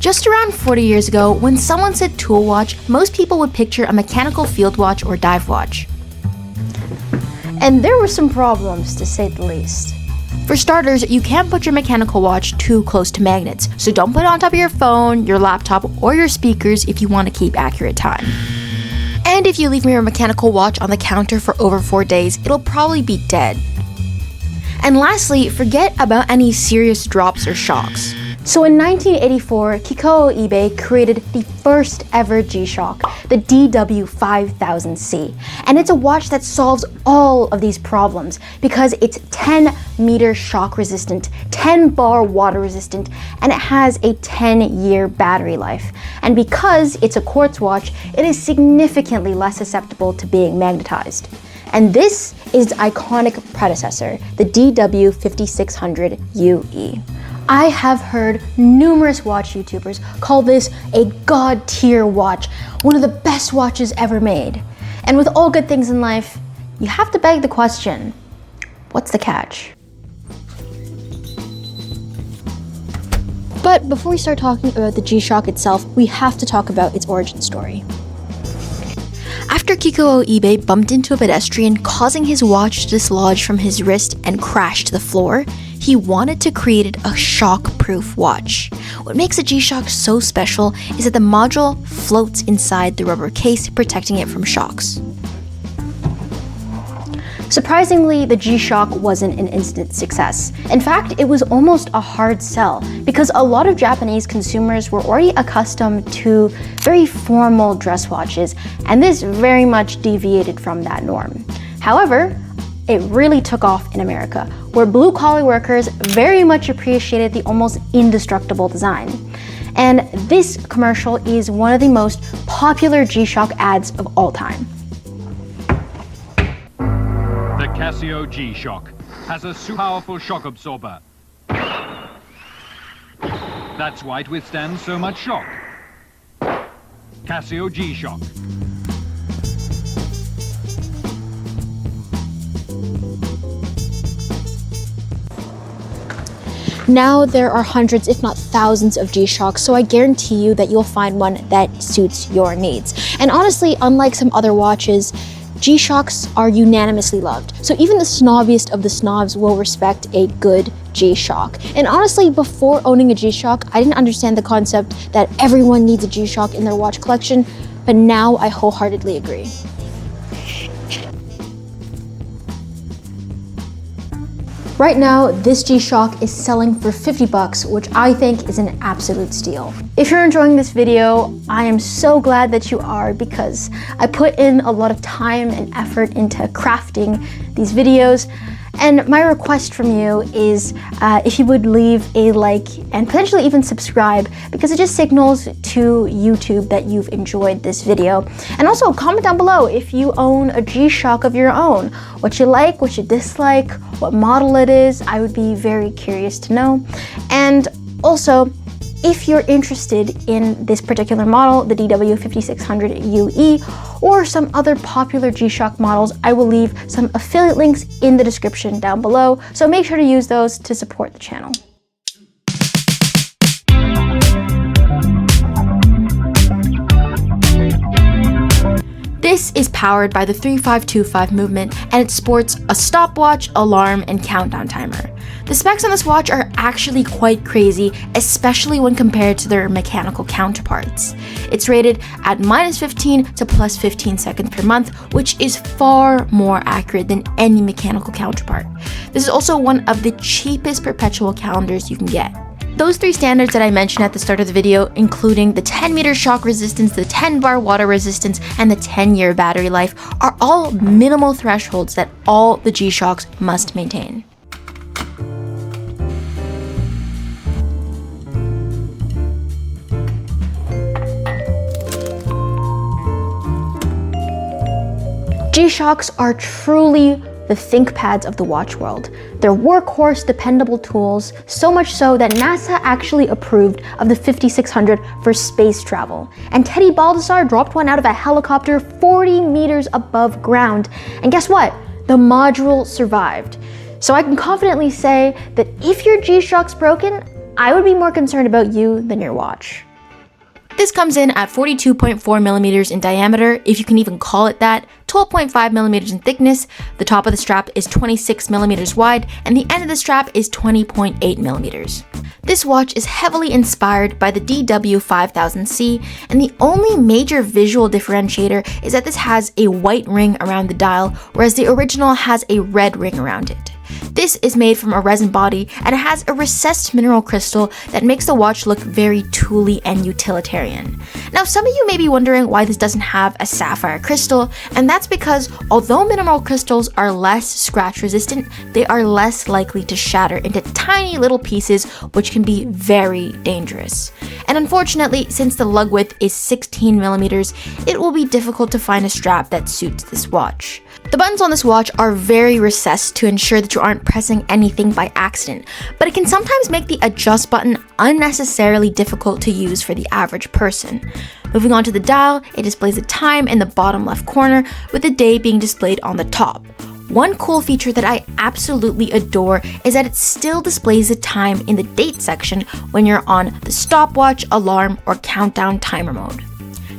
Just around 40 years ago, when someone said tool watch, most people would picture a mechanical field watch or dive watch. And there were some problems, to say the least. For starters, you can't put your mechanical watch too close to magnets, so don't put it on top of your phone, your laptop, or your speakers if you want to keep accurate time. And if you leave your mechanical watch on the counter for over 4 days, it'll probably be dead. And lastly, forget about any serious drops or shocks. So in 1984, Kikuo Ibe created the first ever Gshock, the DW5600, and it's a watch that solves all of these problems because it's 10-meter shock resistant, 10-bar water resistant, and it has a 10-year battery life. And because it's a quartz watch, it is significantly less susceptible to being magnetized. And this is its iconic predecessor, the DW5600 UE. I have heard numerous watch YouTubers call this a god-tier watch, one of the best watches ever made. And with all good things in life, you have to beg the question, what's the catch? But before we start talking about the Gshock itself, we have to talk about its origin story. After Kikuo Ibe bumped into a pedestrian, causing his watch to dislodge from his wrist and crash to the floor, he wanted to create a shock-proof watch. What makes a Gshock so special is that the module floats inside the rubber case, protecting it from shocks. Surprisingly, the Gshock wasn't an instant success. In fact, it was almost a hard sell because a lot of Japanese consumers were already accustomed to very formal dress watches, and this very much deviated from that norm. However, it really took off in America, where blue-collar workers very much appreciated the almost indestructible design. And this commercial is one of the most popular Gshock ads of all time. The Casio Gshock has a super powerful shock absorber. That's why it withstands so much shock. Casio Gshock. Now there are hundreds, if not thousands, of Gshocks, so I guarantee you that you'll find one that suits your needs. And honestly, unlike some other watches, Gshocks are unanimously loved. So even the snobbiest of the snobs will respect a good Gshock. And honestly, before owning a Gshock, I didn't understand the concept that everyone needs a Gshock in their watch collection, but now I wholeheartedly agree. Right now, this Gshock is selling for $50, which I think is an absolute steal. If you're enjoying this video, I am so glad that you are because I put in a lot of time and effort into crafting these videos. And my request from you is if you would leave a like and potentially even subscribe, because it just signals to YouTube that you've enjoyed this video. And also comment down below if you own a Gshock of your own, what you like, what you dislike, what model it is. I would be very curious to know. And also, if you're interested in this particular model, the DW5600 UE, or some other popular Gshock models, I will leave some affiliate links in the description down below, so make sure to use those to support the channel. This is powered by the 3525 movement, and it sports a stopwatch, alarm, and countdown timer. The specs on this watch are actually quite crazy, especially when compared to their mechanical counterparts. It's rated at -15 to +15 seconds per month, which is far more accurate than any mechanical counterpart. This is also one of the cheapest perpetual calendars you can get. Those three standards that I mentioned at the start of the video, including the 10-meter shock resistance, the 10-bar water resistance, and the 10-year battery life, are all minimal thresholds that all the Gshocks must maintain. Gshocks are truly the ThinkPads of the watch world. They're workhorse, dependable tools, so much so that NASA actually approved of the 5600 for space travel. And Teddy Baldessar dropped one out of a helicopter 40 meters above ground. And guess what? The module survived. So I can confidently say that if your Gshock's broken, I would be more concerned about you than your watch. This comes in at 42.4 millimeters in diameter, if you can even call it that, 12.5 millimeters in thickness, the top of the strap is 26 millimeters wide, and the end of the strap is 20.8 millimeters. This watch is heavily inspired by the DW5000C, and the only major visual differentiator is that this has a white ring around the dial, whereas the original has a red ring around it. This is made from a resin body, and it has a recessed mineral crystal that makes the watch look very tooly and utilitarian. Now, some of you may be wondering why this doesn't have a sapphire crystal, and that's because although mineral crystals are less scratch resistant, they are less likely to shatter into tiny little pieces, which can be very dangerous. And unfortunately, since the lug width is 16 millimeters, it will be difficult to find a strap that suits this watch. The buttons on this watch are very recessed to ensure that you aren't pressing anything by accident, but it can sometimes make the adjust button unnecessarily difficult to use for the average person. Moving on to the dial, it displays the time in the bottom left corner, with the day being displayed on the top. One cool feature that I absolutely adore is that it still displays the time in the date section when you're on the stopwatch, alarm, or countdown timer mode.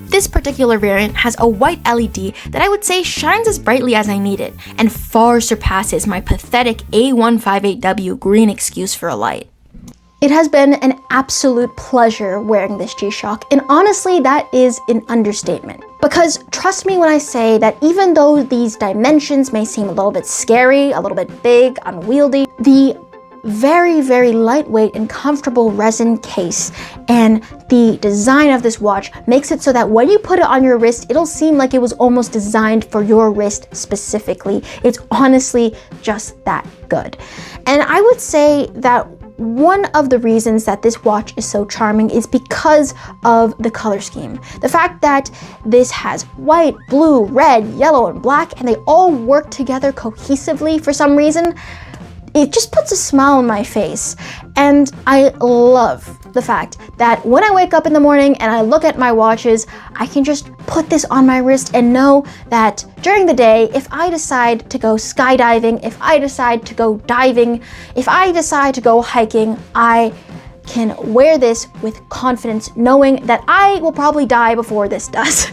This particular variant has a white LED that I would say shines as brightly as I need it, and far surpasses my pathetic A158W green excuse for a light. It has been an absolute pleasure wearing this Gshock, and honestly, that is an understatement. Because trust me when I say that even though these dimensions may seem a little bit scary, a little bit big, unwieldy, the very, very lightweight and comfortable resin case and the design of this watch makes it so that when you put it on your wrist, it'll seem like it was almost designed for your wrist specifically. It's honestly just that good. And I would say that one of the reasons that this watch is so charming is because of the color scheme. The fact that this has white, blue, red, yellow, and black, and they all work together cohesively for some reason, it just puts a smile on my face. And I love the fact that when I wake up in the morning and I look at my watches, I can just put this on my wrist and know that during the day, if I decide to go skydiving, if I decide to go diving, if I decide to go hiking, I can wear this with confidence, knowing that I will probably die before this does.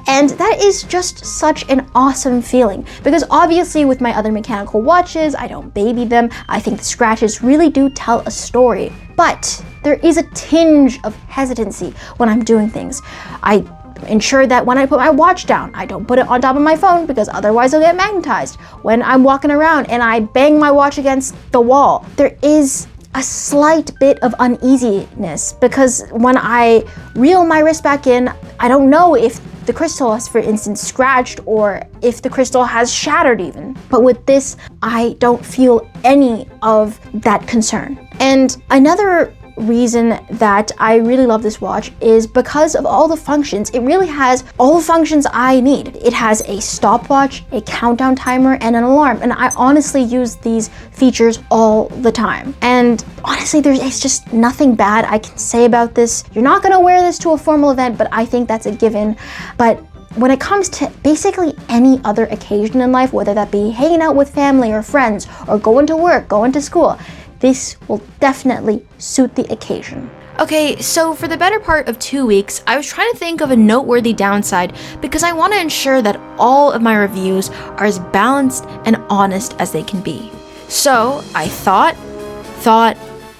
And that is just such an awesome feeling, because obviously with my other mechanical watches, I don't baby them. I think the scratches really do tell a story, but there is a tinge of hesitancy when I'm doing things. I ensure that when I put my watch down, I don't put it on top of my phone because otherwise it'll get magnetized. When I'm walking around and I bang my watch against the wall, there is a slight bit of uneasiness because when I reel my wrist back in, I don't know if the crystal has, for instance, scratched or if the crystal has shattered even. But with this, I don't feel any of that concern. And another reason that I really love this watch is because of all the functions. It really has all the functions I need. It has a stopwatch, a countdown timer, and an alarm. And I honestly use these features all the time. And honestly, there's just nothing bad I can say about this. You're not gonna wear this to a formal event, but I think that's a given. But when it comes to basically any other occasion in life, whether that be hanging out with family or friends, or going to work, going to school, this will definitely suit the occasion. Okay, so for the better part of 2 weeks, I was trying to think of a noteworthy downside because I want to ensure that all of my reviews are as balanced and honest as they can be. So I thought,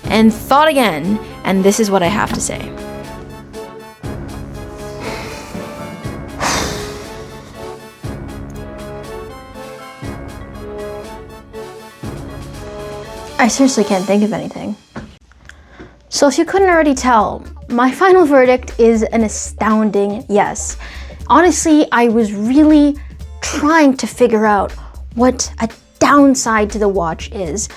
and thought again, and this is what I have to say. I seriously can't think of anything. So if you couldn't already tell, my final verdict is an astounding yes. Honestly, I was really trying to figure out what a downside to the watch is.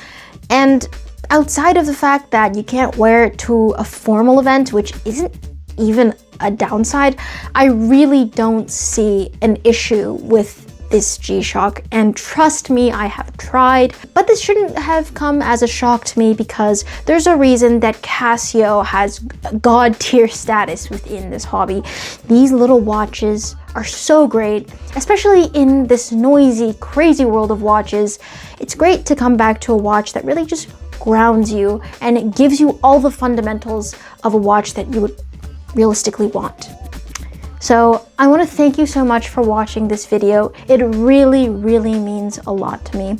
And outside of the fact that you can't wear it to a formal event, which isn't even a downside, I really don't see an issue with this Gshock, and trust me, I have tried. But this shouldn't have come as a shock to me because there's a reason that Casio has god tier status within this hobby. These little watches are so great, especially in this noisy, crazy world of watches. It's great to come back to a watch that really just grounds you and it gives you all the fundamentals of a watch that you would realistically want. So I want to thank you so much for watching this video. It really, really means a lot to me.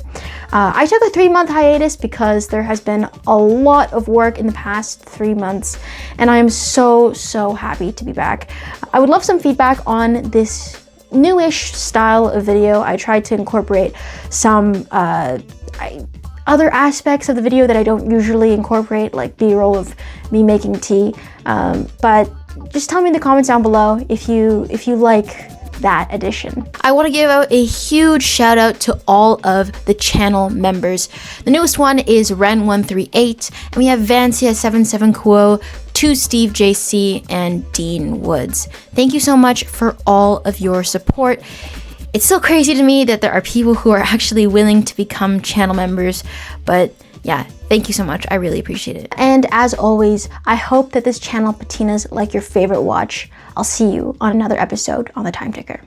I took a 3-month hiatus because there has been a lot of work in the past 3 months, and I am so, so happy to be back. I would love some feedback on this newish style of video. I tried to incorporate some other aspects of the video that I don't usually incorporate, like B-roll of me making tea, but just tell me in the comments down below if you like that addition. I want to give out a huge shout out to all of the channel members. The newest one is Ren138, and we have Vancia77Kuo, 2 Steve JC, and Dean Woods. Thank you so much for all of your support. It's still crazy to me that there are people who are actually willing to become channel members, but yeah, thank you so much. I really appreciate it. And as always, I hope that this channel patinas like your favorite watch. I'll see you on another episode on the Time Ticker.